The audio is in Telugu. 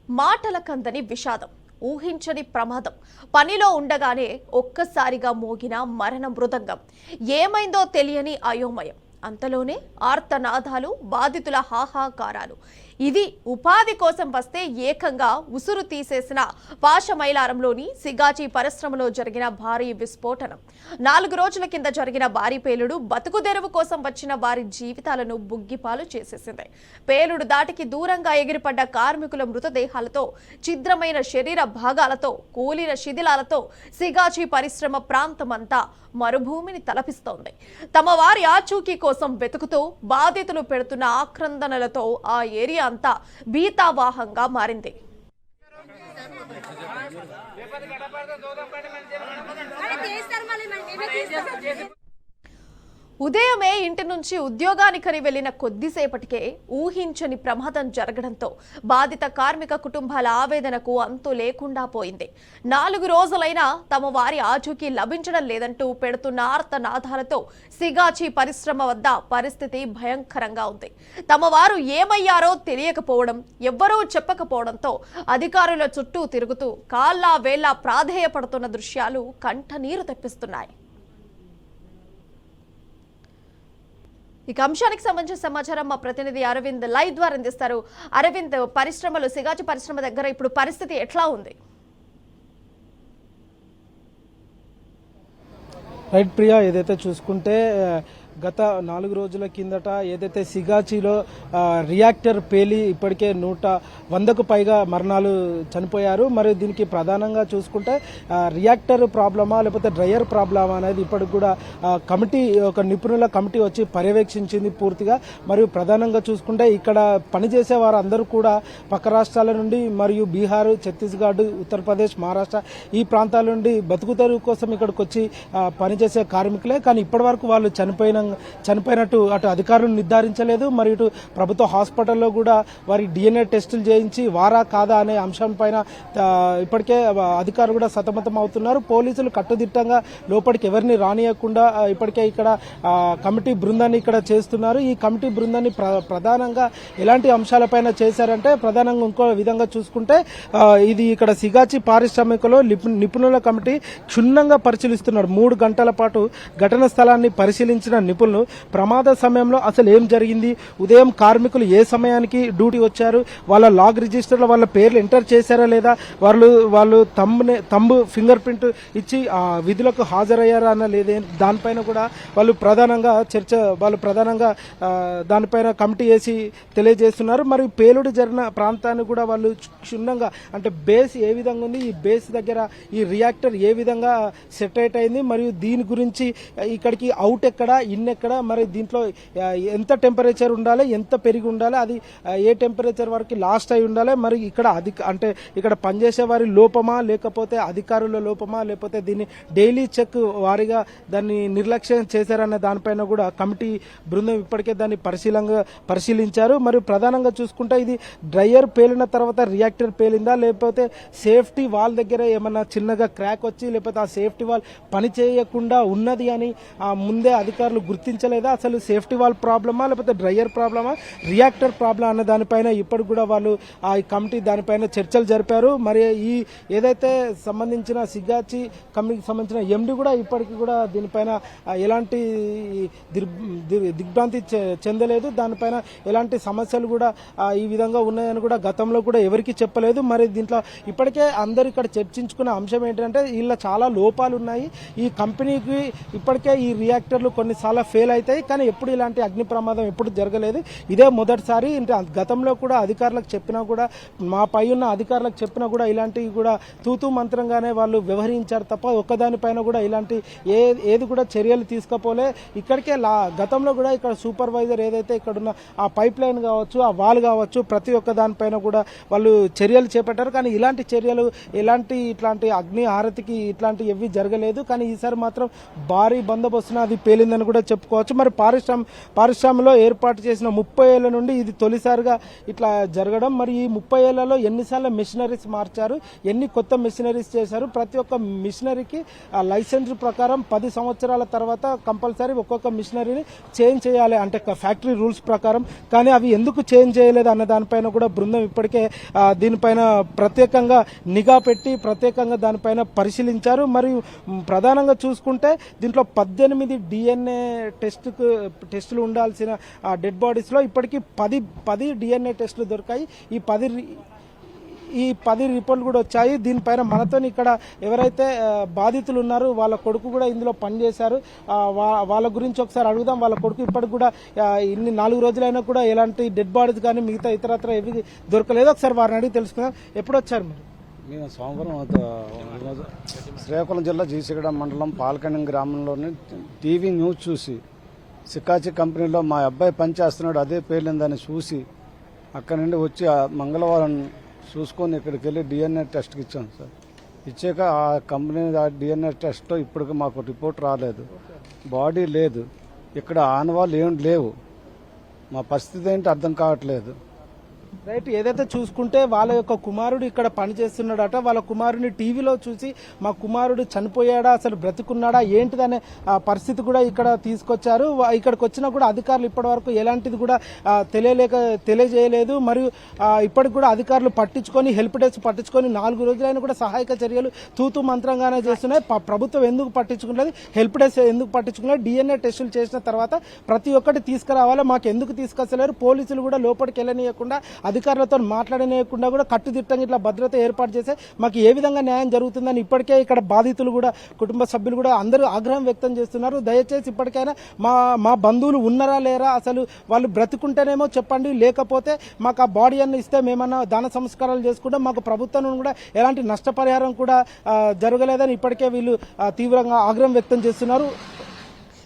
మాటల కందని విషాదం, ఊహించని ప్రమాదం. పనిలో ఉండగానే ఒక్కసారిగా మోగిన మరణ మృదంగం. ఏమైందో తెలియని అయోమయం. అంతలోనే ఆర్తనాదాలు, బాధితుల హాహాకారాలు. ఇది ఉపాధి కోసం వస్తే ఏకంగా ఉసురు తీసేసిన పాశమైలారంలోని సిగాచి పరిశ్రమలో జరిగిన భారీ విస్ఫోటనం. 4 రోజుల కింద జరిగిన భారీ పేలుడు బతుకుదెరువు కోసం వచ్చిన వారి జీవితాలను బుగ్గిపాలు చేసేసింది. పేలుడు దాటికి దూరంగా ఎగిరిపడ్డ కార్మికుల మృతదేహాలతో, ఛిద్రమైన శరీర భాగాలతో, కూలిన శిథిలాలతో సిగాచి పరిశ్రమ ప్రాంతమంతా మరుభూమిని తలపిస్తోంది. తమ వారి ఆచూకీ కోసం వెతుకుతూ బాధితులు పెడుతున్న ఆక్రందనలతో ఆ ఏరియా అంతా భీతావాహంగా మారింది. ఉదయమే ఇంటి నుంచి ఉద్యోగానికని వెళ్లిన కొద్దిసేపటికే ఊహించని ప్రమాదం జరగడంతో బాధిత కార్మిక కుటుంబాల ఆవేదనకు అంతు లేకుండా పోయింది. 4 రోజులైనా తమ వారి ఆచూకీ లభించడం లేదంటూ పెడుతున్న ఆర్తనాదాలతో సిగాచి పరిశ్రమ వద్ద పరిస్థితి భయంకరంగా ఉంది. తమ వారు ఏమయ్యారో తెలియకపోవడం, ఎవ్వరూ చెప్పకపోవడంతో అధికారుల చుట్టూ తిరుగుతూ కాళ్ళ వేళ్ల ప్రాధేయపడుతున్న దృశ్యాలు కంటనీరు తెప్పిస్తున్నాయి. ఇక అంశానికి సంబంధించిన సమాచారం మా ప్రతినిధి అరవింద్ లైవ్ ద్వారా అందిస్తారు. అరవింద్, పరిశ్రమలు, సిగాచి పరిశ్రమ దగ్గర ఇప్పుడు పరిస్థితి ఎట్లా ఉంది? రైట్ ప్రియా, ఏదైతే చూసుకుంటే గత 4 రోజుల కిందట ఏదైతే సిగాచిలో రియాక్టర్ పేలి ఇప్పటికే 100కు పైగా మరణాలు చనిపోయారు. మరియు దీనికి ప్రధానంగా చూసుకుంటే రియాక్టర్ ప్రాబ్లమా లేకపోతే డ్రయర్ ప్రాబ్లమా అనేది ఇప్పటికి కూడా ఒక నిపుణుల కమిటీ వచ్చి పర్యవేక్షించింది పూర్తిగా. మరియు ప్రధానంగా చూసుకుంటే ఇక్కడ పనిచేసే వారు అందరూ కూడా పక్క రాష్ట్రాల నుండి మరియు బీహార్, ఛత్తీస్గఢ్, ఉత్తరప్రదేశ్, మహారాష్ట్ర ఈ ప్రాంతాల నుండి బతుకుతెరువు కోసం ఇక్కడికి వచ్చి పనిచేసే కార్మికులే. కానీ ఇప్పటి వరకు వాళ్ళు చనిపోయినట్టు అటు అధికారులు నిర్ధారించలేదు. మరి ఇటు ప్రభుత్వ హాస్పిటల్లో కూడా వారి DNA టెస్టులు చేయించి వారా కాదా అనే అంశం పైన ఇప్పటికే అధికారులు కూడా సతమతం అవుతున్నారు. పోలీసులు కట్టుదిట్టంగా లోపలికి ఎవరిని రానియకుండా ఇప్పటికే ఇక్కడ కమిటీ బృందాన్ని ఇక్కడ చేస్తున్నారు. ఈ కమిటీ బృందాన్ని ప్రధానంగా ఎలాంటి అంశాలపైన చేశారంటే, ప్రధానంగా ఇంకో విధంగా చూసుకుంటే ఇది ఇక్కడ సిగాచి పారిశ్రామికలో నిపుణుల కమిటీ క్షుణ్ణంగా పరిశీలిస్తున్నారు. 3 గంటల పాటు ఘటన స్థలాన్ని పరిశీలించిన నిపుణులు ప్రమాద సమయంలో అసలు ఏం జరిగింది, ఉదయం కార్మికులు ఏ సమయానికి డ్యూటీ వచ్చారు, వాళ్ళ లాగ్ రిజిస్టర్లో వాళ్ళ పేర్లు ఎంటర్ చేశారా లేదా, వాళ్ళు తంబు ఫింగర్ ప్రింట్ ఇచ్చి విధులకు హాజరయ్యారా అన్న లేదే, దానిపైన కూడా వాళ్ళు ప్రధానంగా దానిపైన కమిటీ వేసి తెలియజేస్తున్నారు. మరియు పేలుడు జరిగిన ప్రాంతాన్ని కూడా వాళ్ళు క్షుణ్ణంగా, అంటే బేస్ ఏ విధంగా ఉంది, ఈ బేస్ దగ్గర ఈ రియాక్టర్ ఏ విధంగా సెటరేట్ అయింది, మరియు దీని గురించి ఇక్కడికి అవుట్ ఎక్కడ, ఇన్ ఎక్కడ, మరి దీంట్లో ఎంత టెంపరేచర్ ఉండాలి, ఎంత పెరిగి ఉండాలి, అది ఏ టెంపరేచర్ వరకు లాస్ట్ అయి ఉండాలి, మరి ఇక్కడ అంటే ఇక్కడ పనిచేసే వారి లోపమా లేకపోతే అధికారుల లోపమా లేకపోతే దీన్ని డైలీ చెక్ వారిగా దాన్ని నిర్లక్ష్యం చేశారన్న దానిపైన కూడా కమిటీ బృందం ఇప్పటికే దాన్ని పరిశీలించారు. మరియు ప్రధానంగా చూసుకుంటే ఇది డ్రయర్ పేలిన తర్వాత రియాక్టర్ పేలిందా లేకపోతే సేఫ్టీ వాల్ దగ్గర ఏమన్నా చిన్నగా క్రాక్ వచ్చి లేకపోతే ఆ సేఫ్టీ వాల్ పని చేయకుండా ఉన్నది అని ముందే అధికారులు గుర్తించలేదా, అసలు సేఫ్టీ వాల్ ప్రాబ్లమా లేకపోతే డ్రయర్ ప్రాబ్లమా, రియాక్టర్ ప్రాబ్లం అన్న దానిపైన ఇప్పటికి కూడా వాళ్ళు ఆ కమిటీ దానిపైన చర్చలు జరిపారు. మరి ఈ ఏదైతే సంబంధించిన సిగాచి కమిటీకి సంబంధించిన ఎండి కూడా ఇప్పటికీ కూడా దీనిపైన ఎలాంటి దిగ్భ్రాంతి చెందలేదు, దానిపైన ఎలాంటి సమస్యలు కూడా ఈ విధంగా ఉన్నాయని కూడా గతంలో కూడా ఎవరికి చెప్పలేదు. మరి దీంట్లో ఇప్పటికే అందరూ ఇక్కడ చర్చించుకున్న అంశం ఏంటంటే వీళ్ళ చాలా లోపాలు ఉన్నాయి. ఈ కంపెనీకి ఇప్పటికే ఈ రియాక్టర్లు కొన్నిసార్లు ఫెయిల్ అవుతాయి, కానీ ఎప్పుడు ఇలాంటి అగ్ని ప్రమాదం ఎప్పుడు జరగలేదు, ఇదే మొదటిసారి. గతంలో కూడా అధికారులకు చెప్పినా కూడా, మా పై ఉన్న అధికారులకు చెప్పినా కూడా ఇలాంటివి కూడా తూతూ మంత్రంగానే వాళ్ళు వ్యవహరించారు తప్ప ఒక్కదానిపైన కూడా ఇలాంటి ఏది కూడా చర్యలు తీసుకోపోలే. ఇక్కడికే గతంలో కూడా ఇక్కడ సూపర్వైజర్ ఏదైతే ఇక్కడున్న ఆ పైప్ లైన్ కావచ్చు, ఆ వాల్ కావచ్చు, ప్రతి ఒక్క దానిపైన కూడా వాళ్ళు చర్యలు చేపట్టారు. కానీ ఇలాంటి చర్యలు ఇట్లాంటి అగ్ని హారతికి ఇట్లాంటి ఏవి జరగలేదు. కానీ ఈసారి మాత్రం భారీ బందోబస్తున అది పేలిందని కూడా చెప్పుకోవచ్చు. మరి పారిశ్రమలో ఏర్పాటు చేసిన 30 ఏళ్ల నుండి ఇది తొలిసారిగా ఇట్లా జరగడం. మరి ఈ 30 ఏళ్లలో ఎన్నిసార్లు మిషనరీస్ మార్చారు, ఎన్ని కొత్త మిషనరీస్ చేశారు, ప్రతి ఒక్క మిషనరీకి లైసెన్స్ ప్రకారం 10 సంవత్సరాల తర్వాత కంపల్సరీ ఒక్కొక్క మిషనరీని చేంజ్ చేయాలి అంటే ఫ్యాక్టరీ రూల్స్ ప్రకారం. కానీ అవి ఎందుకు చేంజ్ చేయలేదు అన్న దానిపైన కూడా బృందం ఇప్పటికే దీనిపైన ప్రత్యేకంగా నిఘా పెట్టి ప్రత్యేకంగా దానిపైన పరిశీలించారు. మరియు ప్రధానంగా చూసుకుంటే దీంట్లో 18 DNA టెస్టులు ఉండాల్సిన డెడ్ బాడీస్లో ఇప్పటికీ 10 DNA టెస్టులు దొరికాయి. ఈ 10 రిపోర్ట్లు కూడా వచ్చాయి. దీనిపైన మనతో ఇక్కడ ఎవరైతే బాధితులు ఉన్నారో వాళ్ళ కొడుకు కూడా ఇందులో పనిచేశారు. వాళ్ళ గురించి ఒకసారి అడుగుదాం. వాళ్ళ కొడుకు ఇప్పటికి కూడా ఇన్ని 4 రోజులైనా కూడా ఎలాంటి డెడ్ బాడీస్ కానీ మిగతా ఇతరత్ర ఏవి దొరకలేదు. ఒకసారి వారిని అడిగి తెలుసుకుందాం. ఎప్పుడు వచ్చారు మీరు? మేము సోమవారం శ్రీకాకుళం జిల్లా జీసిగడ మండలం పాలకండి గ్రామంలోని టీవీ న్యూస్ చూసి సికాచి కంపెనీలో మా అబ్బాయి పనిచేస్తున్నాడు అదే పేర్లిందని చూసి అక్కడి నుండి వచ్చి మంగళవారం చూసుకొని ఇక్కడికి వెళ్ళి DNA టెస్ట్కి ఇచ్చాం సార్. ఇచ్చాక ఆ కంపెనీ DNA టెస్ట్లో ఇప్పటికి మాకు రిపోర్ట్ రాలేదు, బాడీ లేదు, ఇక్కడ ఆనవాళ్ళు ఏం లేవు. మా పరిస్థితి ఏంటి అర్థం కావట్లేదు. రైట్, ఏదైతే చూసుకుంటే వాళ్ళ యొక్క కుమారుడు ఇక్కడ పనిచేస్తున్నాడట. వాళ్ళ కుమారుడిని టీవీలో చూసి మా కుమారుడు చనిపోయాడా, అసలు బ్రతుకున్నాడా ఏంటిదనే పరిస్థితి కూడా ఇక్కడ తీసుకొచ్చారు. ఇక్కడికి వచ్చినా కూడా అధికారులు ఇప్పటి వరకు ఎలాంటిది కూడా తెలియజేయలేదు. మరియు ఇప్పటికి కూడా అధికారులు పట్టించుకొని హెల్ప్ డెస్క్ పట్టించుకొని 4 రోజులైనా కూడా సహాయక చర్యలు తూతూ మంత్రంగానే చేస్తున్నాయి. ప్రభుత్వం ఎందుకు పట్టించుకున్నది, హెల్ప్ డెస్క్ ఎందుకు పట్టించుకున్నది, DNA టెస్టులు చేసిన తర్వాత ప్రతి ఒక్కటి తీసుకురావాలి, మాకు ఎందుకు తీసుకొస్తలేరు, పోలీసులు కూడా లోపలికి వెళ్ళనీయకుండా అధికారులతో మాట్లాడనీయకుండా కూడా కట్టుదిట్టంగా ఇట్లా భద్రత ఏర్పాటు చేస్తే మాకు ఏ విధంగా న్యాయం జరుగుతుందని ఇప్పటికే ఇక్కడ బాధితులు కూడా కుటుంబ సభ్యులు కూడా అందరూ ఆగ్రహం వ్యక్తం చేస్తున్నారు. దయచేసి ఇప్పటికైనా మా బంధువులు ఉన్నారా లేరా, అసలు వాళ్ళు బ్రతుకుంటేనేమో చెప్పండి, లేకపోతే మాకు ఆ బాడీ అన్న ఇస్తే మేమన్నా దాన సంస్కారాలు చేసుకుంటాం. మాకు ప్రభుత్వం కూడా ఎలాంటి నష్టపరిహారం కూడా జరగలేదని ఇప్పటికే వీళ్ళు తీవ్రంగా ఆగ్రహం వ్యక్తం చేస్తున్నారు.